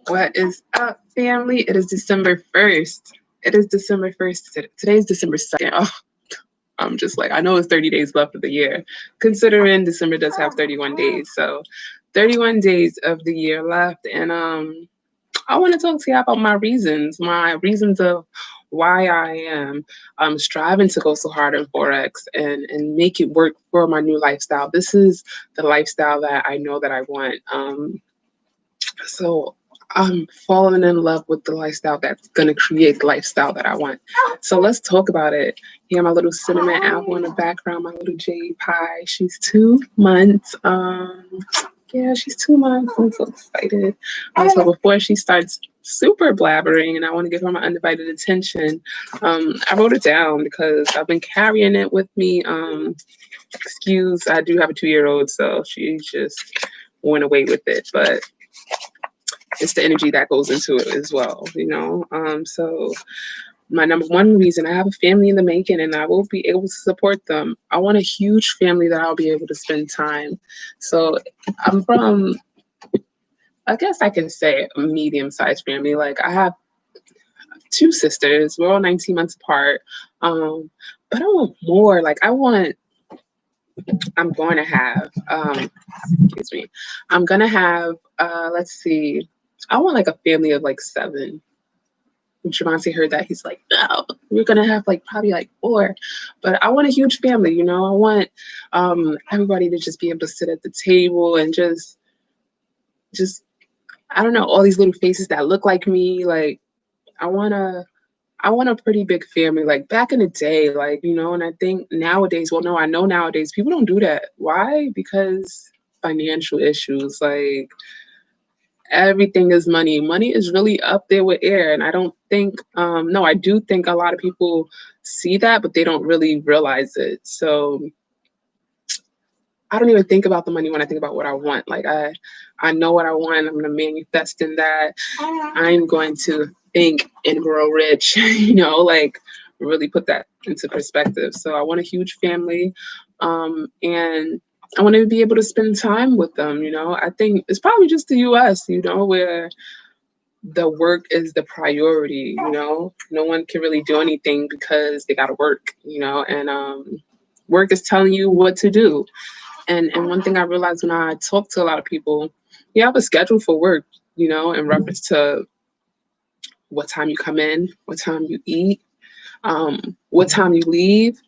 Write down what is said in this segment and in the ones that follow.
What is up, family? It is December 1st. It is December 1st. Today's December 2nd. Oh, I'm just like, I know it's 30 days left of the year, considering December does have 31 days. So 31 days of the year left. And I want to talk to you about my reasons of why I am striving to go so hard in Forex and make it work for my new lifestyle. This is the lifestyle that I know that I want. So I'm falling in love with the lifestyle that's going to create the lifestyle that I want. So let's talk about it. Here, my little cinnamon apple in the background, my little jade pie. She's 2 months. Yeah, she's 2 months. I'm so excited. So before she starts super blabbering and I want to give her my undivided attention, I wrote it down because I've been carrying it with me. I do have a 2-year-old, so she just went away with it. But it's the energy that goes into it as well. So my number one reason, I have a family in the making and I will be able to support them. I want a huge family that I'll be able to spend time. So I'm from, I guess I can say, a medium sized family. Like, I have two sisters, we're all 19 months apart. But I want more. Like, I'm going to have, excuse me, I'm going to have, let's see, I want like a family of like 7. When Javante heard that, he's like, no, we're gonna have like probably like 4. But I want a huge family. I want everybody to just be able to sit at the table and just I don't know, all these little faces that look like me. Like, I wanna I want a pretty big family, like back in the day, and I think nowadays, well, no, I know nowadays people don't do that. Why? Because financial issues. Like, everything is money. Money is really up there with air. And I don't think, no, I do think a lot of people see that, but they don't really realize it. So I don't even think about the money when I think about what I want. Like, I know what I want. I'm going to manifest in that. I'm going to think and grow rich, like really put that into perspective. So I want a huge family. And I want to be able to spend time with them. I think it's probably just the US, where the work is the priority. No one can really do anything because they got to work, and work is telling you what to do. And one thing I realized when I talk to a lot of people, you have a schedule for work, in reference to what time you come in, what time you eat, what time you leave.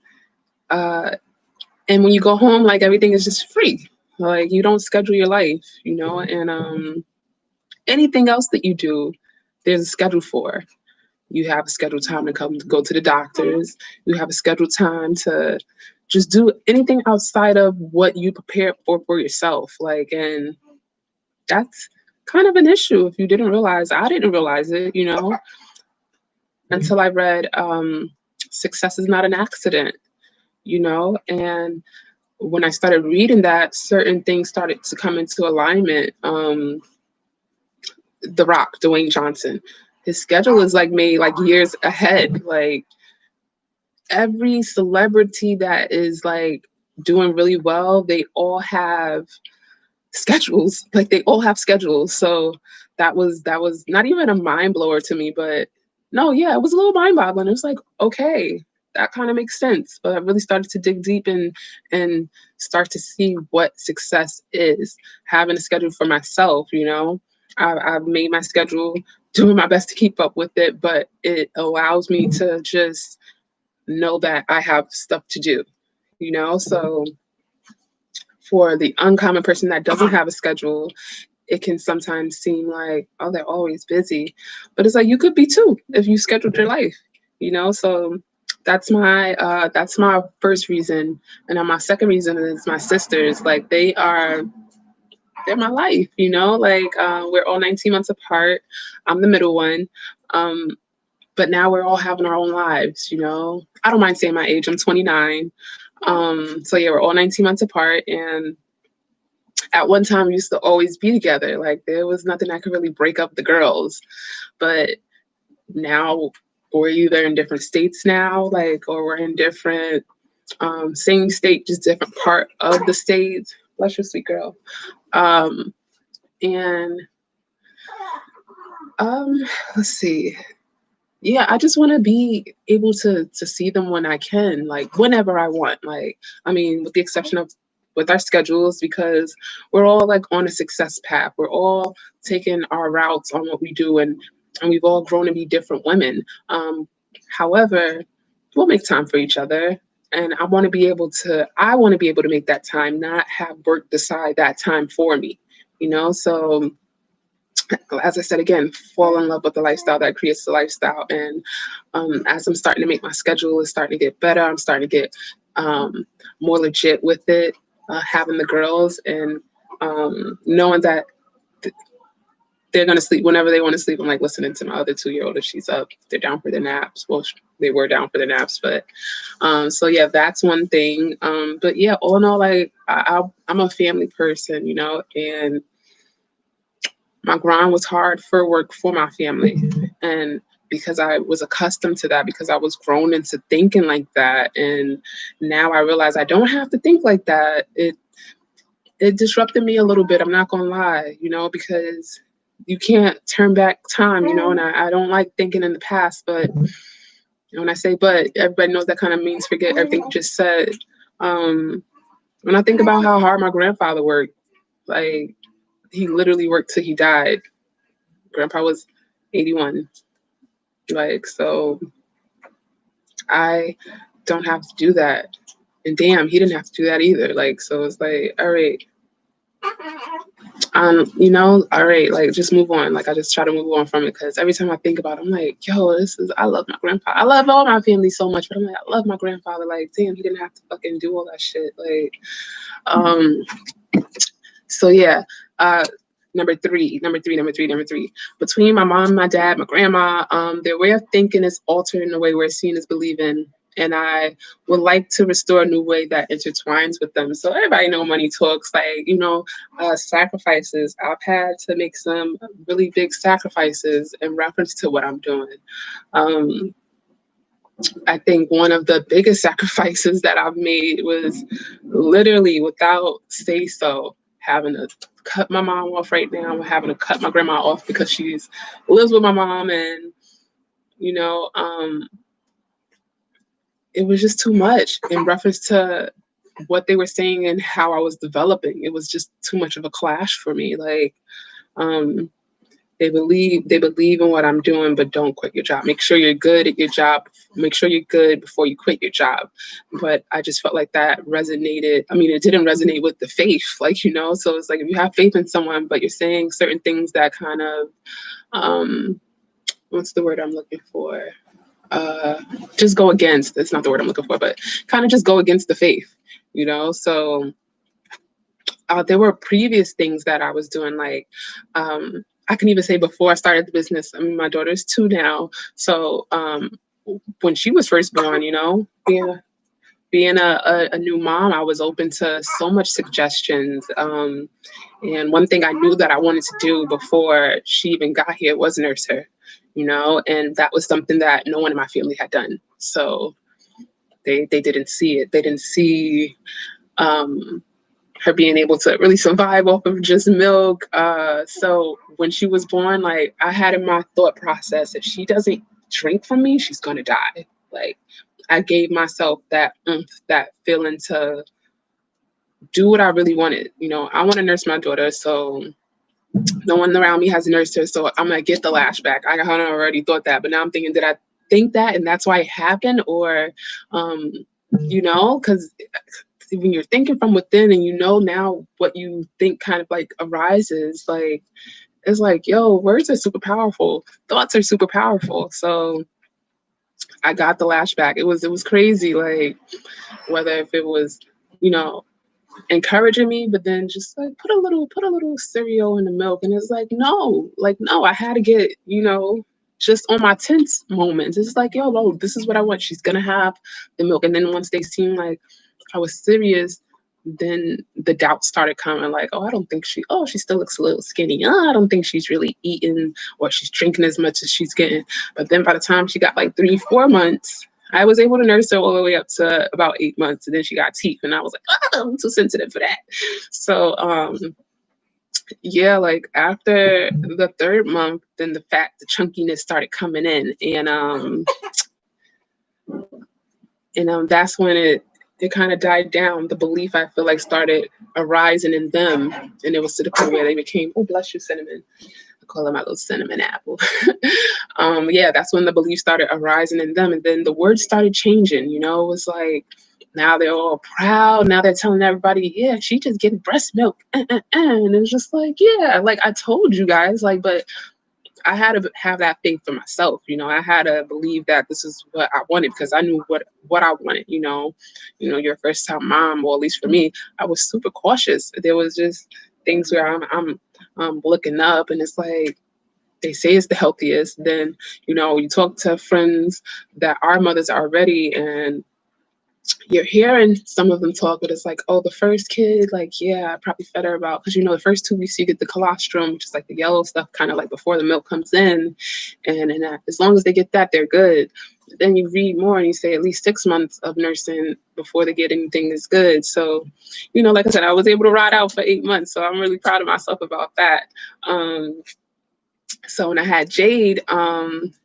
Uh, and when you go home, like, everything is just free. Like, you don't schedule your life, and anything else that you do, there's a schedule for. You have a scheduled time to come to go to the doctors. You have a scheduled time to just do anything outside of what you prepared for yourself. Like, and that's kind of an issue if you didn't realize. I didn't realize it, until I read Success is Not an Accident. And when I started reading that, certain things started to come into alignment. The Rock, Dwayne Johnson, his schedule is like made like years ahead. Like, every celebrity that is like doing really well, they all have schedules. Like, they all have schedules. So that was not even a mind blower to me, but no, yeah, it was a little mind boggling. It was like, okay, that kind of makes sense. But I really started to dig deep and start to see what success is. Having a schedule for myself. I've made my schedule, doing my best to keep up with it, but it allows me to just know that I have stuff to do. So for the uncommon person that doesn't have a schedule, it can sometimes seem like, oh, they're always busy. But it's like, you could be too if you scheduled your life. So that's my first reason. And then my second reason is my sisters. Like, they're my life. Like, we're all 19 months apart. I'm the middle one. Um, but now we're all having our own lives. I don't mind saying my age. I'm 29. So yeah, we're all 19 months apart, and at one time we used to always be together. Like, there was nothing that could really break up the girls. But now we're either in different states now, like, or we're in different, same state, just different part of the state. Bless your sweet girl. And Um, let's see. Yeah, I just want to be able to see them when I can, like whenever I want. Like, I mean, with the exception of with our schedules, because we're all like on a success path. We're all taking our routes on what we do, and we've all grown to be different women. However, we'll make time for each other. And I want to be able to make that time, not have work decide that time for me, So as I said again, fall in love with the lifestyle that creates the lifestyle. And as I'm starting to make my schedule is starting to get better, I'm starting to get more legit with it, having the girls and knowing that they're going to sleep whenever they want to sleep. I'm like listening to my other 2-year-old if she's up, they're down for their naps. Well, they were down for their naps, but so yeah, that's one thing. But yeah, all in all, like I'm a family person, and my grind was hard for work for my family. And because I was accustomed to that, because I was grown into thinking like that. And now I realize I don't have to think like that. It disrupted me a little bit. I'm not gonna lie, because you can't turn back time, and I don't like thinking in the past, but when I say but, everybody knows that kind of means forget everything you just said. When I think about how hard my grandfather worked, like he literally worked till he died. Grandpa was 81. Like, so I don't have to do that. And damn, he didn't have to do that either. Like, so it's like, all right, all right, like just move on. Like I just try to move on from it because every time I think about it, I'm like, yo, I love my grandpa. I love all my family so much, but I'm like, I love my grandfather. Like, damn, he didn't have to fucking do all that shit. Like, um, so yeah, number three. Between my mom, my dad, my grandma, their way of thinking is altered in a way where seeing is believing. And I would like to restore a new way that intertwines with them. So everybody know money talks, like, sacrifices. I've had to make some really big sacrifices in reference to what I'm doing. Um, I think one of the biggest sacrifices that I've made was literally without say so having to cut my mom off right now. I'm having to cut my grandma off because she's lives with my mom, and you know, um, it was just too much in reference to what they were saying and how I was developing. It was just too much of a clash for me. Like, um, they believe in what I'm doing, but don't quit your job. Make sure you're good at your job. Make sure you're good before you quit your job. But I just felt like that resonated. I mean, it didn't resonate with the faith, So it's like if you have faith in someone, but you're saying certain things that kind of, what's the word I'm looking for? Just go against. That's not the word I'm looking for, but kind of just go against the faith. So there were previous things that I was doing, like I can even say before I started the business. I mean, my daughter's 2 now, so when she was first born, being a new mom, I was open to so much suggestions. And one thing I knew that I wanted to do before she even got here was nurse her, and that was something that no one in my family had done. So they didn't see it. They didn't see her being able to really survive off of just milk. So when she was born, like I had in my thought process, if she doesn't drink from me, she's gonna die. Like I gave myself that that feeling to do what I really wanted. I want to nurse my daughter, so no one around me has nursed her, so I'm gonna get the lash back. I kind of already thought that, but now I'm thinking, did I think that, and that's why it happened, or, because when you're thinking from within and now what you think kind of like arises, like it's like, yo, words are super powerful, thoughts are super powerful. So I got the lash back. It was crazy, like whether if it was, you know, encouraging me, but then just like put a little cereal in the milk, and it's like no, I had to get just on my tense moments. It's like, yo, no, this is what I want. She's gonna have the milk, and then once they seem like I was serious, then the doubt started coming. Like, oh, I don't think she still looks a little skinny. I don't think she's really eating or she's drinking as much as she's getting. But then by the time she got like 3, 4 months, I was able to nurse her all the way up to about 8 months, and then she got teeth, and I was like, oh, I'm too sensitive for that. So Yeah, like after the third month, then the chunkiness started coming in, and that's when it kind of died down. The belief, I feel like, started arising in them, and it was to the point where they became, oh, bless you, cinnamon. I call them my little cinnamon apple. Yeah, that's when the belief started arising in them, and then the words started changing. It was like now they're all proud. Now they're telling everybody, yeah, she just getting breast milk, and it's just like, yeah, like I told you guys, like, but I had to have that faith for myself. I had to believe that this is what I wanted because I knew what I wanted. Your first time mom, or at least for me, I was super cautious. There was just things where I'm looking up, and it's like they say it's the healthiest. Then you talk to friends that are mothers already, and you're hearing some of them talk, but it's like, oh, the first kid, like, yeah, I probably fed her about, because the first 2 weeks you get the colostrum, which is like the yellow stuff, kind of like before the milk comes in, and as long as they get that, they're good. Then you read more and you say at least 6 months of nursing before they get anything that's good. So, like I said, I was able to ride out for 8 months, so I'm really proud of myself about that. So when I had Jade,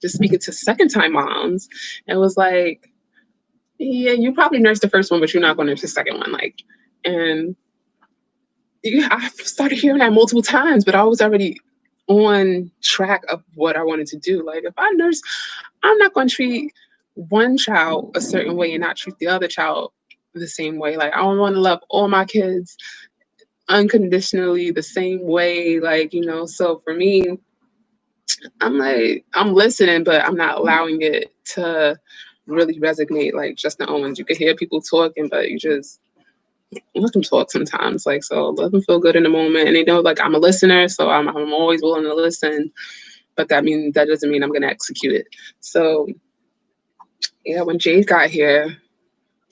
just speaking to second time moms, it was like, yeah, you probably nursed the first one, but you're not going to nurse the second one. Like, and yeah, I started hearing that multiple times, but I was already on track of what I wanted to do. Like, if I nurse, I'm not going to treat one child a certain way and not treat the other child the same way. Like, I want to love all my kids unconditionally the same way. Like, so for me, I'm like, I'm listening, but I'm not allowing it to really resonate like Justin Owens. You could hear people talking, but you just let them talk sometimes. Like, so let them feel good in the moment. And they know, like, I'm a listener, so I'm always willing to listen. But that doesn't mean I'm going to execute it. So, yeah, when Jade got here,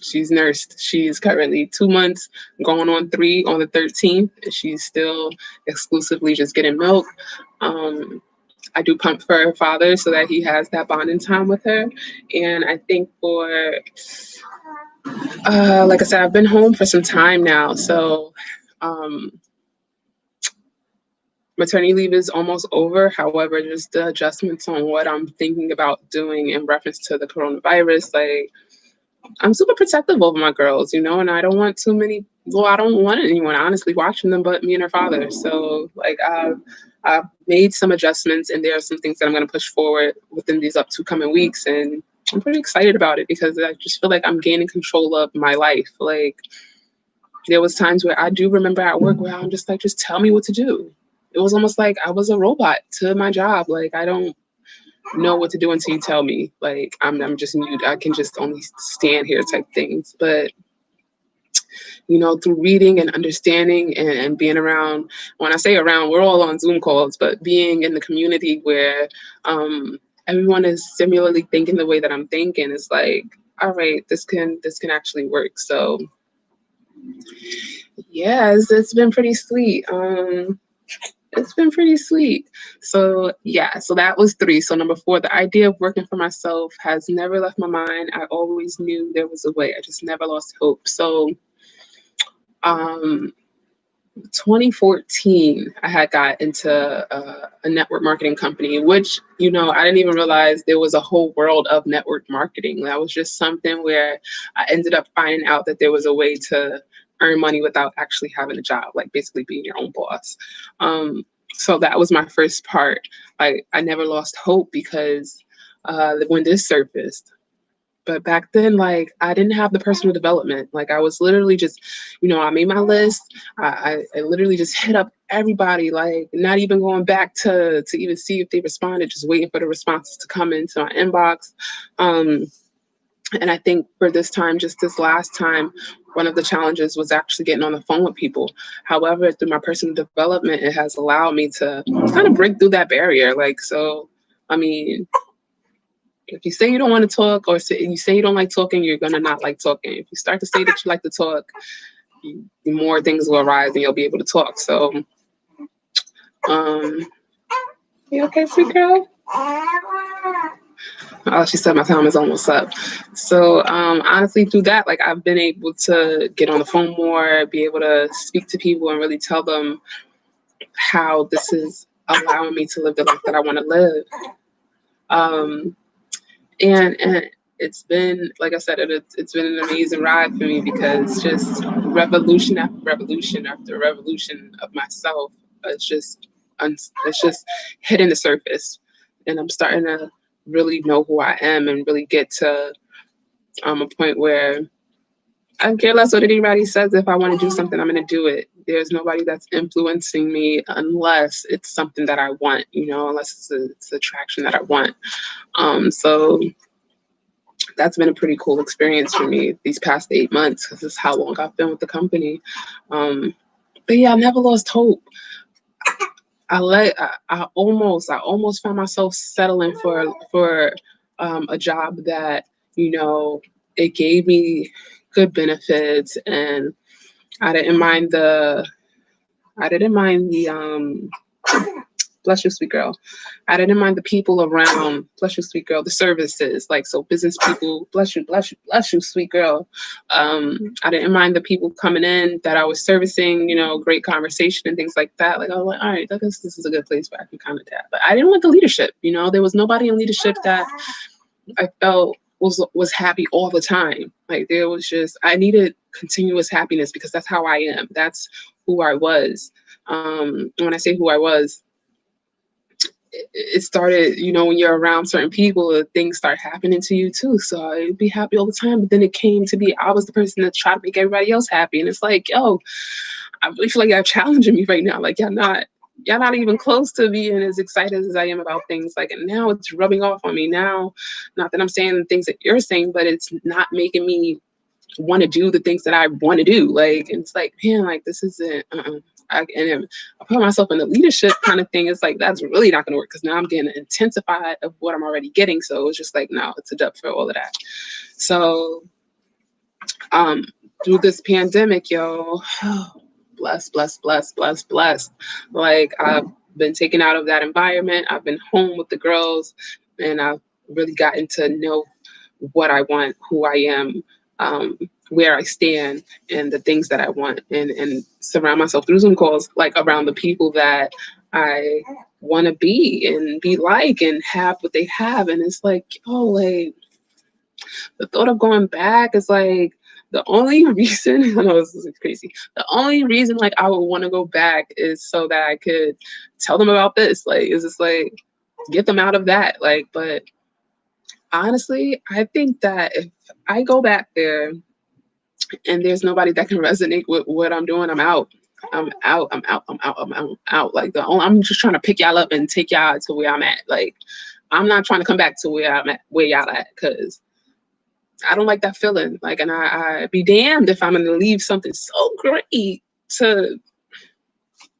she's nursed. She's currently 2 months, going on 3 on the 13th. She's still exclusively just getting milk. I do pump for her father so that he has that bonding time with her. And I think like I said, I've been home for some time now. So um, maternity leave is almost over. However, just the adjustments on what I'm thinking about doing in reference to the coronavirus, like I'm super protective over my girls, and I don't want too many. Well, I don't want anyone honestly watching them but me and her father. So, like, I've made some adjustments, and there are some things that I'm going to push forward within these up to coming weeks, and I'm pretty excited about it because I just feel like I'm gaining control of my life. Like, there was times where I do remember at work where I'm just like, just tell me what to do. It was almost like I was a robot to my job. Like, I don't know what to do until you tell me. Like, I'm just mute. I can just only stand here type things. But through reading and understanding and being around, when I say around, we're all on Zoom calls, but being in the community where everyone is similarly thinking the way that I'm thinking, is like, all right, this can actually work. So yeah, it's been pretty sweet. It's been pretty sweet. So yeah, so that was 3. So number 4, the idea of working for myself has never left my mind. I always knew there was a way. I just never lost hope. So um 2014, I had got into a network marketing company, which, I didn't even realize there was a whole world of network marketing. That was just something where I ended up finding out that there was a way to earn money without actually having a job, like basically being your own boss. So that was my first part. Like, I never lost hope because when this surfaced, but back then, like, I didn't have the personal development. Like, I was literally just, I made my list. I literally just hit up everybody, like, not even going back to even see if they responded, just waiting for the responses to come into my inbox. And I think for this time, just this last time, one of the challenges was actually getting on the phone with people. However, through my personal development, it has allowed me to kind of break through that barrier. Like, so, I mean, if you say you don't want to talk, or you say you don't like talking, you're going to not like talking. If you start to say that you like to talk, more things will arise and you'll be able to talk. So, you okay, sweet girl? Oh, she said my time is almost up. So, honestly, through that, like, I've been able to get on the phone more, be able to speak to people and really tell them how this is allowing me to live the life that I want to live. Um, and it's been, like I said, it's been an amazing ride for me, because just revolution after revolution after revolution of myself, it's just it's just hitting the surface, and I'm starting to really know who I am and really get to a point where I don't care less what anybody says. If I want to do something, I'm going to do it. There's nobody that's influencing me unless it's something that I want, unless it's attraction that I want. So that's been a pretty cool experience for me these past 8 months, because this is how long I've been with the company. But yeah, I never lost hope. I almost found myself settling for a job that, it gave me good benefits, and I didn't mind the bless you, sweet girl. I didn't mind the people around, bless you, sweet girl, the services, like, so business people, bless you, sweet girl. I didn't mind the people coming in that I was servicing, great conversation and things like that. Like, I was like, all right, I guess this is a good place where I can kind of tap. But I didn't want the leadership, there was nobody in leadership that I felt was happy all the time. Like, there was just, I needed continuous happiness, because that's how I am. That's who I was. When I say who I was, it started, when you're around certain people, things start happening to you too. So I'd be happy all the time. But then it came to be, I was the person that tried to make everybody else happy. And it's like, yo, I really feel like you're challenging me right now. Like, y'all not even close to being as excited as I am about things. Like, and now it's rubbing off on me now. Not that I'm saying the things that you're saying, but it's not making me want to do the things that I want to do. Like, and it's like, man, like, this isn't, and I put myself in the leadership kind of thing. It's like, that's really not going to work, because now I'm getting intensified of what I'm already getting. So it's just like, no, it's a dub for all of that. So, through this pandemic, yo, bless. Like, I've been taken out of that environment. I've been home with the girls, and I've really gotten to know what I want, who I am, where I stand, and the things that I want, and surround myself through Zoom calls, like, around the people that I want to be and be like and have what they have. And it's like, oh, like, the thought of going back is like, the only reason, I know this is crazy, the only reason, like, I would want to go back is so that I could tell them about this. Like, is just like, get them out of that. Like, but honestly, I think that if I go back there and there's nobody that can resonate with what I'm doing, I'm out. I'm out. Like, I'm just trying to pick y'all up and take y'all to where I'm at. Like, I'm not trying to come back to where I'm at, where y'all at, because I don't like that feeling. Like, and I'd be damned if I'm gonna leave something so great to,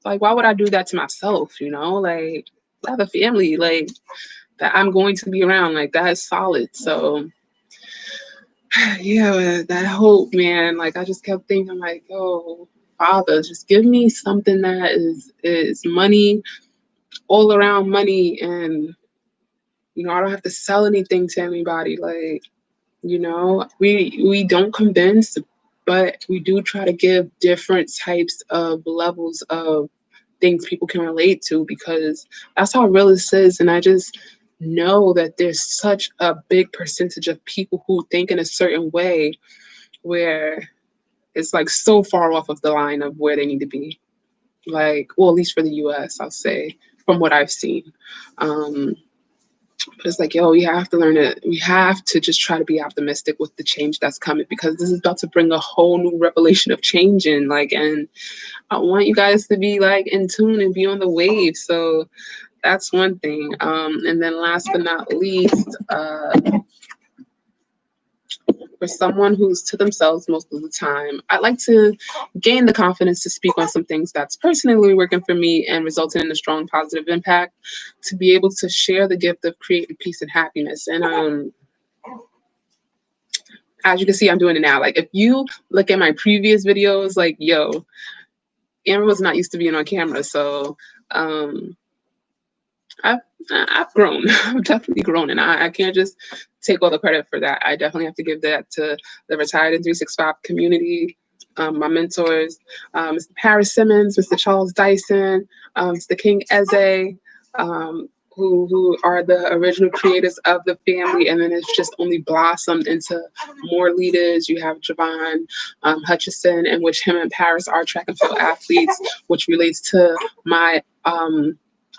like, why would I do that to myself? Like, I have a family, like, that I'm going to be around. Like, that is solid. So yeah, that hope, man. Like, I just kept thinking, like, oh, Father, just give me something that is money, all around money, and I don't have to sell anything to anybody. Like, we don't convince, but we do try to give different types of levels of things people can relate to, because that's how real this is. And I just know that there's such a big percentage of people who think in a certain way, where it's like so far off of the line of where they need to be. Like, well, at least for the US, I'll say, from what I've seen. But it's like, yo, we have to learn it. We have to just try to be optimistic with the change that's coming, because this is about to bring a whole new revelation of change in. Like, and I want you guys to be, like, in tune and be on the wave. So that's one thing. And then last but not least, for someone who's to themselves most of the time, I like to gain the confidence to speak on some things that's personally working for me and resulting in a strong positive impact, to be able to share the gift of creating peace and happiness. And as you can see, I'm doing it now. Like, if you look at my previous videos, like, yo, Amber was not used to being on camera. So I've grown. I've definitely grown, and I can't just take all the credit for that. I definitely have to give that to the Retired in 365 community, my mentors, Mr. Paris Simmons, Mr. Charles Dyson, Mr. King Eze, who are the original creators of the family, and then it's just only blossomed into more leaders. You have Javon Hutchison, in which him and Paris are track and field athletes, which relates to my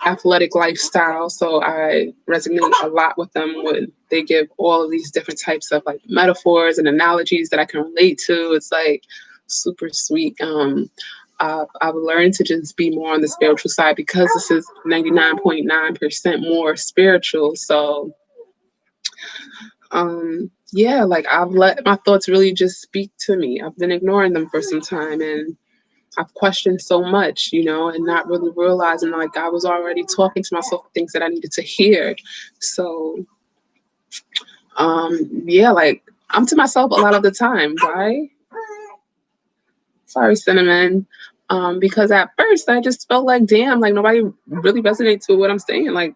athletic lifestyle. So I resonate a lot with them when they give all of these different types of like metaphors and analogies that I can relate to. It's like super sweet. I've learned to just be more on the spiritual side because this is 99.9% more spiritual. So yeah, like I've let my thoughts really just speak to me. I've been ignoring them for some time, and I've questioned so much, you know, and not really realizing like I was already talking to myself things that I needed to hear. So yeah, like I'm to myself a lot of the time, right? Sorry, Cinnamon. Because at first I just felt like, damn, like nobody really resonates with what I'm saying. Like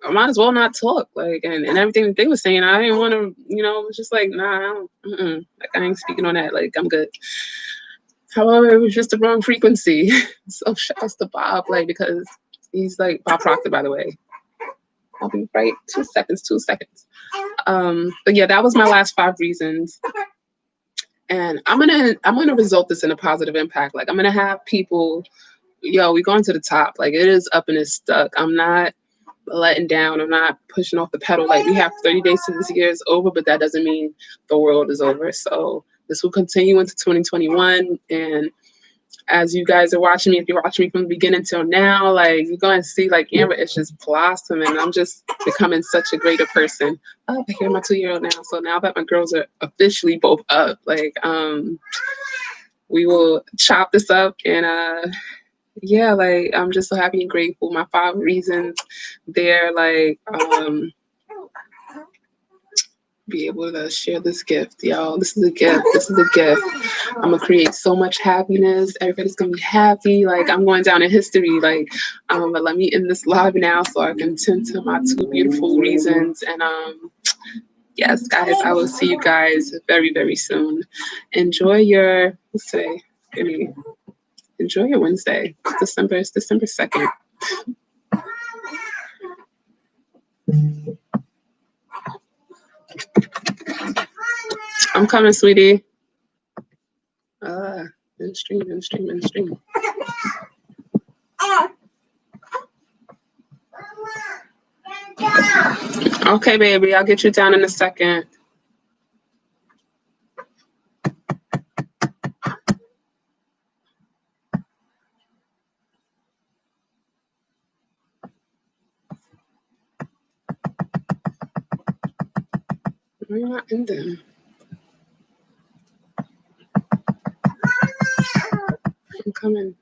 I might as well not talk. Like and everything that they were saying, I didn't want to, you know, it was just like, nah, I don't, like I ain't speaking on that. Like I'm good. However, it was just the wrong frequency. So shouts to Bob, like because he's like Bob Proctor, by the way. I'll be right. 2 seconds. But yeah, that was my last 5 reasons. And I'm gonna result this in a positive impact. Like I'm gonna have people, yo, we going to the top. Like it is up and it's stuck. I'm not letting down. I'm not pushing off the pedal. Like we have 30 days to this year is over, but that doesn't mean the world is over. So this will continue into 2021. And as you guys are watching me, if you're watching me from the beginning till now, like you're going to see like Amber is just blossoming. I'm just becoming such a greater person. Oh, I hear my 2-year-old now. So now that my girls are officially both up, like we will chop this up and yeah, like I'm just so happy and grateful. My 5 reasons there, like be able to share this gift, y'all. This is a gift. This is a gift. I'm gonna create so much happiness. Everybody's gonna be happy. Like I'm going down in history. Like, but let me end this live now so I can tend to my 2 beautiful reasons. And yes, guys, I will see you guys very, very soon. Enjoy your let's say, enjoy your Wednesday. It's December 2nd. I'm coming, sweetie. In stream. Okay, baby, I'll get you down in a second. Why are you not in them? I'm coming.